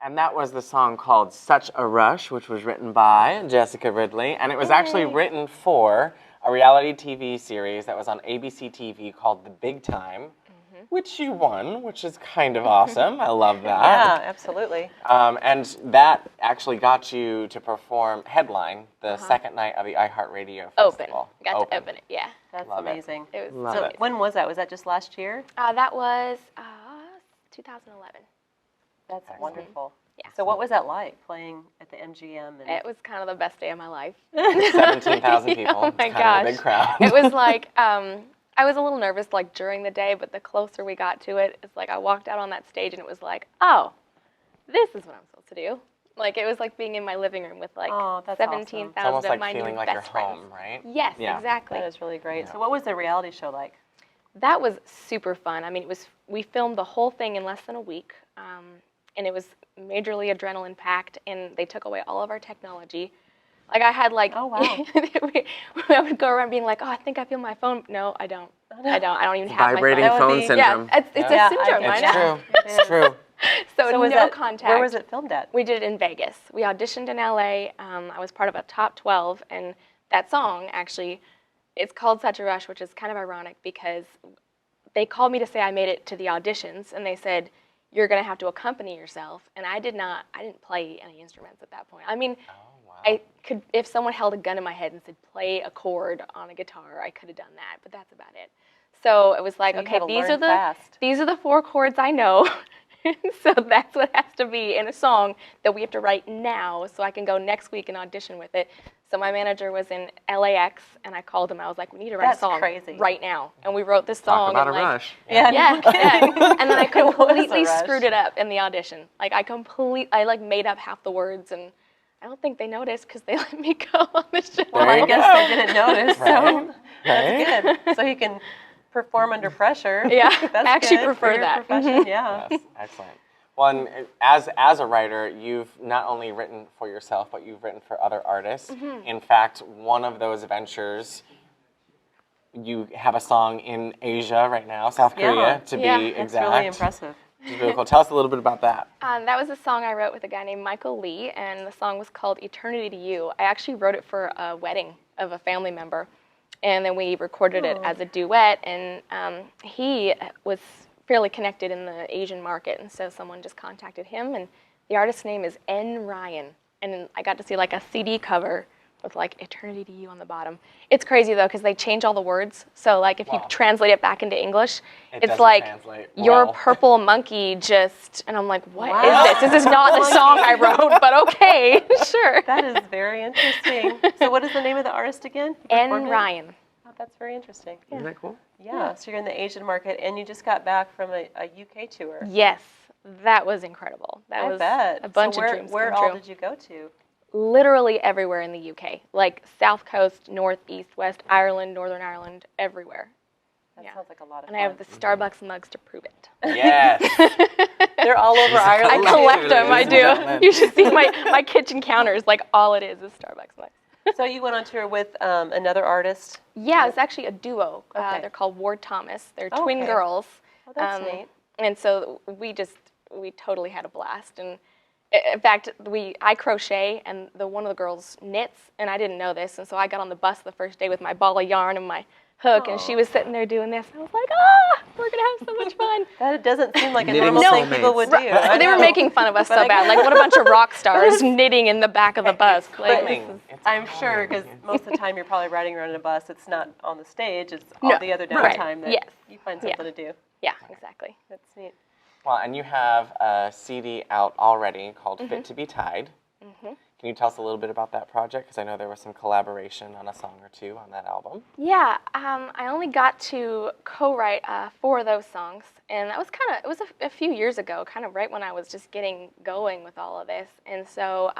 And that was the song called Such a Rush, which was written by Jessica Ridley. And it was actually written for a reality TV series that was on ABC TV called The Big Time, which you won, which is kind of awesome. I love that. Yeah, absolutely. And that actually got you to perform headline the second night of the iHeartRadio Festival. Got to open it, yeah. That's Love it. amazing. It was Love So it. when was that? Was that just last year? that was 2011. That's wonderful. Yeah. So what was that like, playing at the MGM? And It was kind of the best day of my life. 17,000 people. Oh my It's kind gosh. of a big crowd. It was like, I was a little nervous like during the day, but the closer we got to it, it's like I walked out on that stage and it was like, oh, this is what I'm supposed to do. Like it was like being in my living room with like that's 17,000 It's almost of like my feeling new like best you're friends. home, right? Yes, Yeah. exactly. that is really great. So what was the reality show like? That was super fun. I mean, we filmed the whole thing in less than a week, and it was majorly adrenaline packed. And they took away all of our technology. Like I had like, Oh, wow. I would go around being like, oh, I think I feel my phone. No, I don't. I don't even have Vibrating my phone. phone be- syndrome. Yeah, it's Yeah, a syndrome. I It's know. true. It's true. So was no that, contact. Where was it filmed at? We did it in Vegas. We auditioned in LA. I was part of a top 12, and that song actually, it's called Such a Rush, which is kind of ironic because they called me to say I made it to the auditions, and they said, you're going to have to accompany yourself. And I didn't play any instruments at that point. I mean, I could, if someone held a gun in my head and said, play a chord on a guitar, I could have done that, but that's about it. So it was like, So you okay, had to learn fast. these are the 4 chords I know. So that's what has to be in a song that we have to write now so I can go next week and audition with it. So my manager was in LAX, and I called him. I was like, we need to write That's a song crazy. right now. And we wrote this song. Talk about and a like, rush. Yeah. Yeah, yeah. And then I It was a completely rush. screwed it up in the audition. Like I like made up half the words, and I don't think they noticed because they let me go on the show. Well, There I you guess go. they didn't notice, Right. so that's good. So you can perform under pressure. Yeah, That's I actually good prefer for your that. profession, yeah. Yes, excellent. Well, and as a writer, you've not only written for yourself, but you've written for other artists. In fact, one of those ventures, you have a song in Asia right now, South Korea, to Yeah. be That's exact. It's really impressive. It's really cool. Tell us a little bit about that. That was a song I wrote with a guy named Michael Lee, and the song was called Eternity to You. I actually wrote it for a wedding of a family member, and then we recorded it as a duet, and he was fairly connected in the Asian market, and so someone just contacted him, and the artist's name is N. Ryan, and I got to see like a CD cover with like Eternity to You on the bottom. It's crazy though, because they change all the words, so like if you translate it back into English, It it's doesn't like, translate your well. purple monkey just, and I'm like, what Wow. is this? This is not the song I wrote, but okay, sure. That is very interesting. So what is the name of the artist again? You N. performed it? Ryan. Oh, that's very interesting. Isn't that cool? Yeah, so you're in the Asian market, and you just got back from a UK tour. Yes, that was incredible. That I was bet. a bunch so of dreams where come all true. did you go to? Literally everywhere in the UK, like South Coast, North, East, West, Ireland, Northern Ireland, everywhere. That Yeah. sounds like a lot of And fun. I have the Starbucks mugs to prove it. Yes. They're all over She's a Ireland. I collector, collect them, I ladies and gentlemen. do. You should see my kitchen counters, like all it is Starbucks mugs. So you went on tour with another artist? Yeah, it's actually a duo. Okay. They're called Ward Thomas. They're twin Okay. girls. Oh, that's neat. And so we totally had a blast. And in fact, I crochet, and one of the girls knits, and I didn't know this. And so I got on the bus the first day with my ball of yarn and my hook, and she was sitting there doing this. And I was like, we're going to have so much fun. That doesn't seem like a Knitting normal thing soulmates. people would do. I They were know. making fun of us But so I bad. guess- Like, what a bunch of rock stars knitting in the back of the bus. Like, this Calming. is- It's I'm sure, calming. because most of the time you're probably riding around in a bus. It's not on the stage. It's all No, the other right. downtime that Yes. you find Yeah. something to do. yeah, exactly. That's neat. Well, and you have a CD out already called Fit to be Tied. Can you tell us a little bit about that project? Because I know there was some collaboration on a song or two on that album. Yeah, I only got to co-write 4 of those songs, and that was it was a few years ago, kind of right when I was just getting going with all of this. And so,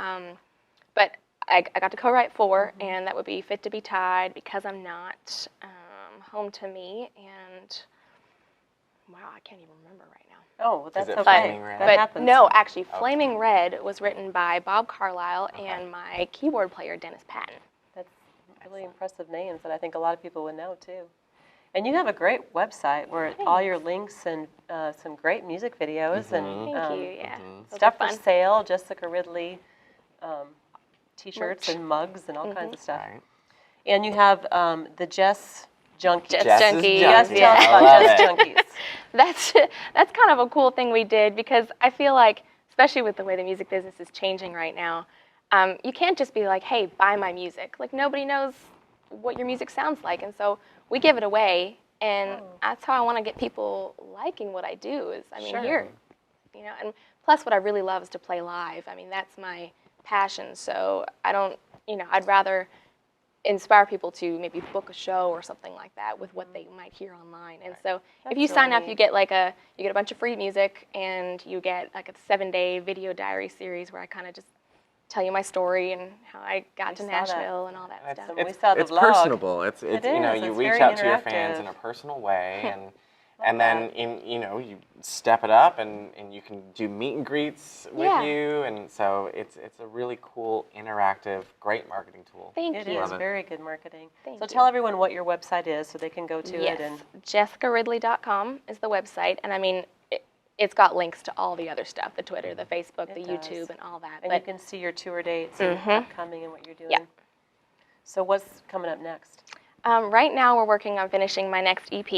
but I got to co-write 4, and that would be Fit to be Tied, Because I'm Not, Home to Me, and wow, I can't even remember right now. Oh, well, that's it okay. Flaming Red? That But happens. no, actually, Flaming Red was written by Bob Carlisle and my keyboard player, Dennis Patton. That's really impressive names that I think a lot of people would know, too. And you have a great website where all your links and some great music videos and Thank you. Yeah. Those stuff are for fun. sale. Jessica Ridley T-shirts and mugs and all kinds of stuff. Right. And you have the Jess Junkies. Jess Jess's Junkies. Yes, Junkies. tell us I about love Jess it. Junkies. That's kind of a cool thing we did because I feel like, especially with the way the music business is changing right now, you can't just be like, hey, buy my music. Like, nobody knows what your music sounds like. And so we give it away. And that's how I want to get people liking what I do is, I mean, Sure. here, you know, and plus what I really love is to play live. I mean, that's my passion. So I don't, you know, I'd rather inspire people to maybe book a show or something like that with what they might hear online. And so if you That's sign really up, you get a bunch of free music and you get like a 7-day video diary series where I kind of just tell you my story and how I got to saw that. Nashville and all that stuff. We saw the It's vlog. personable. It's It you know, is. you It's reach very out to your fans interactive. in a personal way, and then you know, you step it up and you can do meet and greets with Yeah. you, and so it's a really cool, interactive, great marketing tool. Thank It you. is Love it. very good marketing. Thank So you. tell everyone what your website is so they can go to Yes, it. And JessicaRidley.com is the website, and I mean, it's got links to all the other stuff, the Twitter, the Facebook, the It YouTube, does. and all that. you But can see your tour dates and upcoming and what you're doing. Yeah. So what's coming up next? right now we're working on finishing my next EP,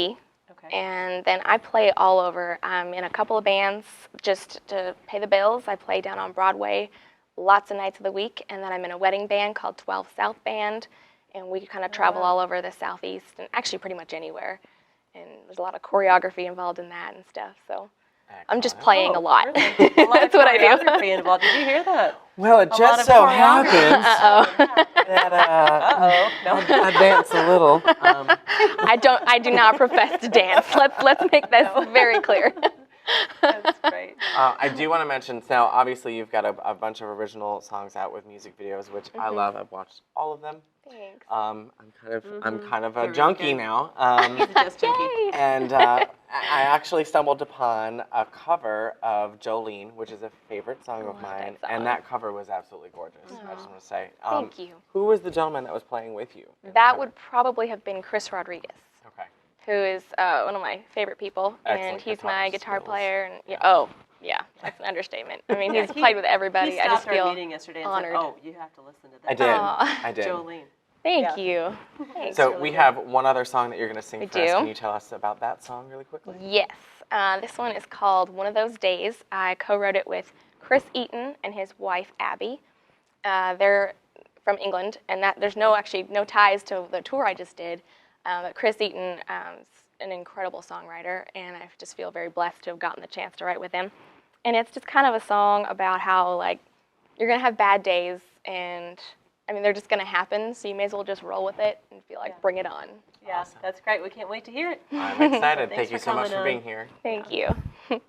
Okay. and then I play all over. I'm in a couple of bands just to pay the bills. I play down on Broadway lots of nights of the week, and then I'm in a wedding band called 12 South Band, and we kind of travel all over the Southeast and actually pretty much anywhere. And there's a lot of choreography involved in that and stuff. So I'm just Excellent. playing a lot. Really? A lot That's of what I do. choreography involved. Did you hear that? Well, it lot just of so choreography. happens that Uh-oh. No. I dance a little. I do not profess to dance. Let's make this very clear. That's great. I do want to mention, now obviously you've got a bunch of original songs out with music videos, which I love. I've watched all of them. Thanks. I'm kind of a They're junkie really good. now. Just junkie. Yay! And I actually stumbled upon a cover of Jolene, which is a favorite song of love mine, that and song. that cover was absolutely gorgeous. I just want to say. Thank you. Who was the gentleman that was playing with you? in the That cover? would probably have been Chris Rodriguez, Okay. who is one of my favorite people, and Excellent he's guitar my guitar skills. player. And yeah, that's an understatement. I mean, he's played with everybody. He I just stopped our feel meeting yesterday and honored. said, "Oh, you have to listen to that." I did. Aw. I did. Jolene. Thank Yeah. you. Thanks. So really we good. have one other song that you're going to sing We for us. do. Can you tell us about that song really quickly? Yes. This one is called One of Those Days. I co-wrote it with Chris Eaton and his wife, Abby. They're from England, and there's no ties to the tour I just did. But Chris Eaton is an incredible songwriter, and I just feel very blessed to have gotten the chance to write with him. And it's just kind of a song about how, like, you're going to have bad days, and I mean, they're just going to happen, so you may as well just roll with it and feel like, bring it on. Yeah, Awesome. that's great. We can't wait to hear it. I'm excited. Thanks Thank you for so much coming for on. being here. Thank you.